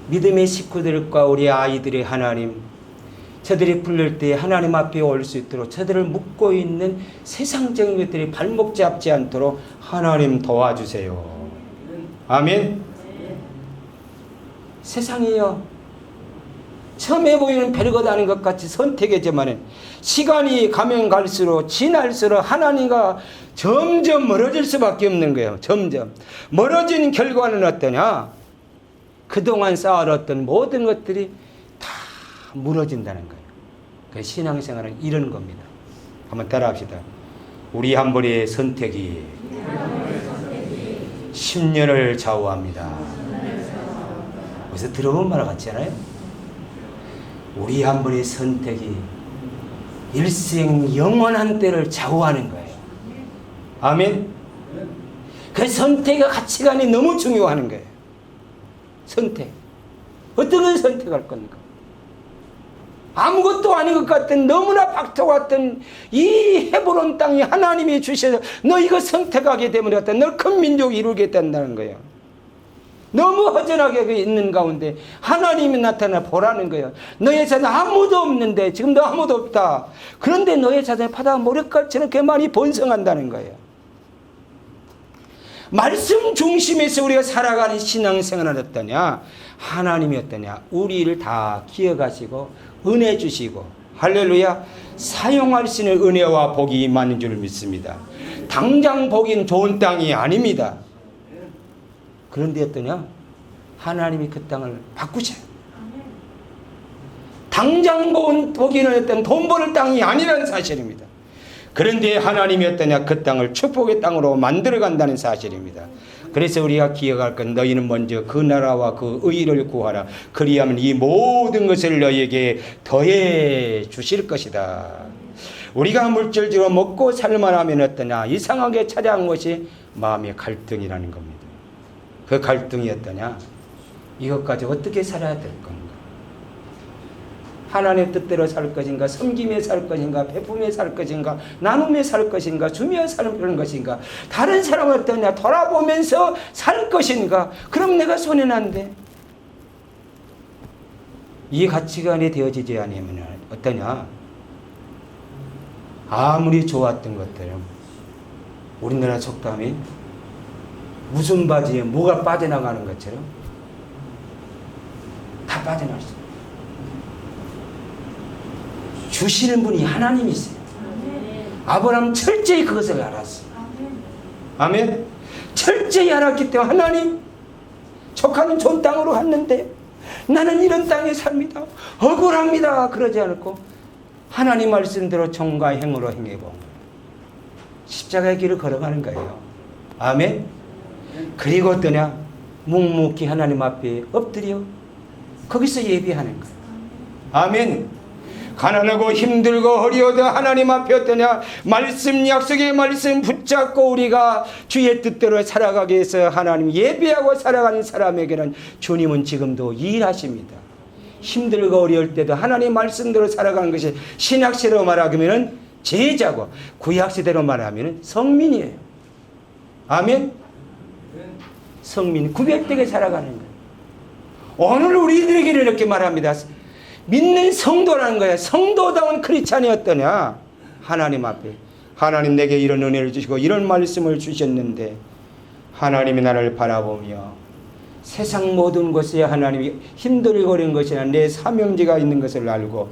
믿음의 식구들과 우리 아이들의 하나님, 저들이 부를 때 하나님 앞에 올 수 있도록 저들을 묶고 있는 세상적인 것들이 발목 잡지 않도록 하나님 도와주세요. 아멘. 세상이요, 처음에 보이는 별것 아닌 것 같이 선택이지만 시간이 가면 갈수록 지날수록 하나님과 점점 멀어질 수밖에 없는 거예요. 점점 멀어지는 결과는 어떠냐? 그동안 쌓아왔던 모든 것들이 다 무너진다는 거예요. 그 신앙생활은 이런 겁니다. 한번 따라합시다. 우리 한 번의 선택이 10년을 좌우합니다. 그래서 들어본 말 같지 않아요? 우리 한 번의 선택이 일생 영원한 때를 좌우하는 거예요. 아멘. 그 선택의 가치관이 너무 중요한 거예요. 선택. 어떤 걸 선택할 건가? 아무것도 아닌 것 같은 너무나 박토 같은 이 헤브론 땅이 하나님이 주셔서 너 이거 선택하게 되면 어떤 너 큰 민족이 이루게 된다는 거예요. 너무 허전하게 있는 가운데 하나님이 나타나 보라는 거예요. 너의 자손 아무도 없는데 지금 너 아무도 없다. 그런데 너의 자손이 바다 모래깔처럼 그 많이 번성한다는 거예요. 말씀 중심에서 우리가 살아가는 신앙생활은 어떠냐? 하나님이 어떠냐? 우리를 다 기억하시고 은혜 주시고 할렐루야 사용할 수 있는 은혜와 복이 많은 줄 믿습니다. 당장 복인 좋은 땅이 아닙니다. 그런데 어떠냐? 하나님이 그 땅을 바꾸셔요. 당장 보기는 어떤 돈 버는 땅이 아니라는 사실입니다. 그런데 하나님이 어떠냐? 그 땅을 축복의 땅으로 만들어 간다는 사실입니다. 그래서 우리가 기억할 건 너희는 먼저 그 나라와 그 의를 구하라. 그리하면 이 모든 것을 너희에게 더해 주실 것이다. 우리가 물질적으로 먹고 살만하면 어떠냐? 이상하게 찾아온 것이 마음의 갈등이라는 겁니다. 그 갈등이 어떠냐? 이것까지 어떻게 살아야 될 건가? 하나님의 뜻대로 살 것인가? 섬김에 살 것인가? 베품에 살 것인가? 나눔에 살 것인가? 주며 사는 것인가? 다른 사람은 어떠냐? 돌아보면서 살 것인가? 그럼 내가 손해난데 이 가치관이 되어지지 않으면 어떠냐? 아무리 좋았던 것들은 우리나라 속담이 무슨 바지에 뭐가 빠져나가는 것처럼 다 빠져나갈 수 있어요. 주시는 분이 하나님이세요. 아브라함 철저히 그것을 알았어요. 아멘. 철저히 알았기 때문에 하나님 조카는 좋은 땅으로 갔는데 나는 이런 땅에 삽니다. 억울합니다. 그러지 않고 하나님 말씀대로 정과 행으로 행해본 십자가의 길을 걸어가는 거예요. 아멘. 그리고 어떠냐? 묵묵히 하나님 앞에 엎드려 거기서 예배하는 거예요. 아멘. 가난하고 힘들고 어려워도 하나님 앞에 어떠냐? 말씀 약속의 말씀 붙잡고 우리가 주의 뜻대로 살아가기 위해서 하나님 예배하고 살아가는 사람에게는 주님은 지금도 일하십니다. 힘들고 어려울 때도 하나님 말씀대로 살아가는 것이 신약시대로 말하면 제자고 구약시대로 말하면 성민이에요. 아멘. 성민 900대게 살아가는 거예요. 오늘 우리들에게는 이렇게 말합니다. 믿는 성도라는 거예요. 성도다운 크리스찬이 어떠냐? 하나님 앞에 하나님 내게 이런 은혜를 주시고 이런 말씀을 주셨는데 하나님이 나를 바라보며 세상 모든 것에 하나님이 힘들거리는 것이 아니라 내 사명제가 있는 것을 알고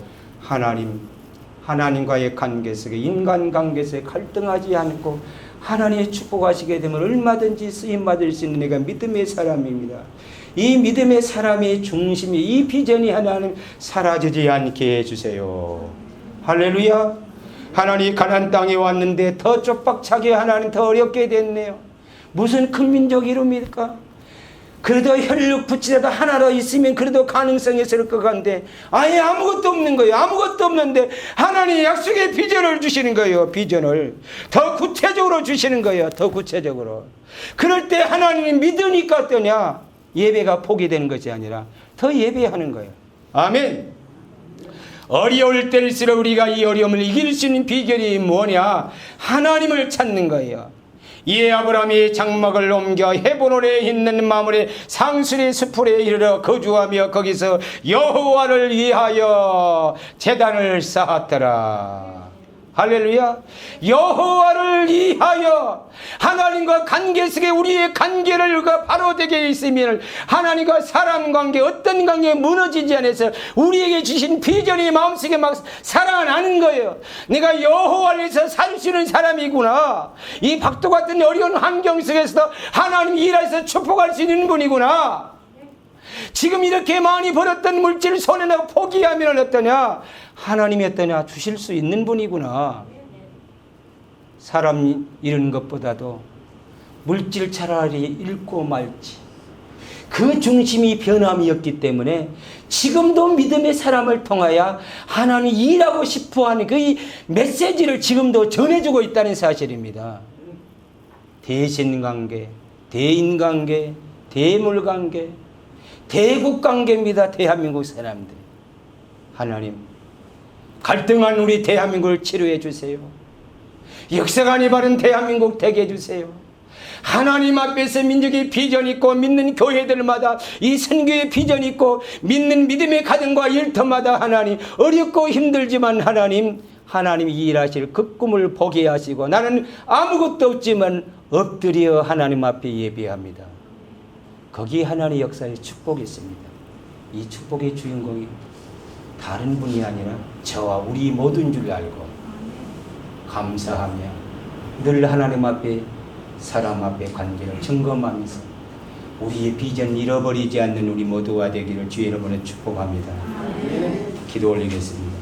하나님과의 관계 속에 인간관계 속에 갈등하지 않고 하나님의 축복하시게 되면 얼마든지 쓰임받을 수 있는 내가 믿음의 사람입니다. 이 믿음의 사람의 중심이 이 비전이 하나님 사라지지 않게 해주세요. 할렐루야. 하나님 가나안 땅에 왔는데 더 쫓박차게 하나님 더 어렵게 됐네요. 무슨 큰 민족 이룹니까? 그래도 혈육 붙이다가 하나 더 있으면 그래도 가능성이 있을 것 같은데 아예 아무것도 없는 거예요. 아무것도 없는데 하나님 약속의 비전을 주시는 거예요. 비전을 더 구체적으로 주시는 거예요. 더 구체적으로. 그럴 때 하나님이 믿으니까 어떠냐? 예배가 포기되는 것이 아니라 더 예배하는 거예요. 아멘. 어려울 때일수록 우리가 이 어려움을 이길 수 있는 비결이 뭐냐? 하나님을 찾는 거예요. 이에 아브라함이 장막을 옮겨 헤브론에 있는 마므레 상수리 숲에 이르러 거주하며 거기서 여호와를 위하여 제단을 쌓았더라. 할렐루야. 여호와를 위하여 하나님과 관계 속에 우리의 관계를 바로 되게 있으면 하나님과 사람 관계 어떤 관계에 무너지지 않아서 우리에게 주신 비전이 마음속에 막 살아나는 거예요. 내가 여호와를 위해서 살 수 있는 사람이구나. 이 박도 같은 어려운 환경 속에서도 하나님 일해서 축복할 수 있는 분이구나. 지금 이렇게 많이 벌었던 물질을 손에 넣고 포기하면 어떠냐? 하나님이 어떠냐? 주실 수 있는 분이구나. 사람 잃은 것보다도 물질 차라리 잃고 말지. 그 중심이 변함이었기 때문에 지금도 믿음의 사람을 통하여 하나님이 일하고 싶어하는 그 메시지를 지금도 전해주고 있다는 사실입니다. 대신관계, 대인관계, 대물관계, 대국관계입니다. 대한민국 사람들. 하나님 갈등한 우리 대한민국을 치료해 주세요. 역사관이 바른 대한민국 되게 해주세요. 하나님 앞에서 민족의 비전이 있고 믿는 교회들마다 이 선교의 비전이 있고 믿는 믿음의 가정과 일터마다 하나님 어렵고 힘들지만 하나님이 일하실 그 꿈을 보게 하시고 나는 아무것도 없지만 엎드려 하나님 앞에 예배합니다. 거기 하나님의 역사의 축복이 있습니다. 이 축복의 주인공이 다른 분이 아니라 저와 우리 모든 줄 알고 감사하며 늘 하나님 앞에 사람 앞에 관계를 점검하면서 우리의 비전 잃어버리지 않는 우리 모두가 되기를 주의 이름으로 축복합니다. 기도 올리겠습니다.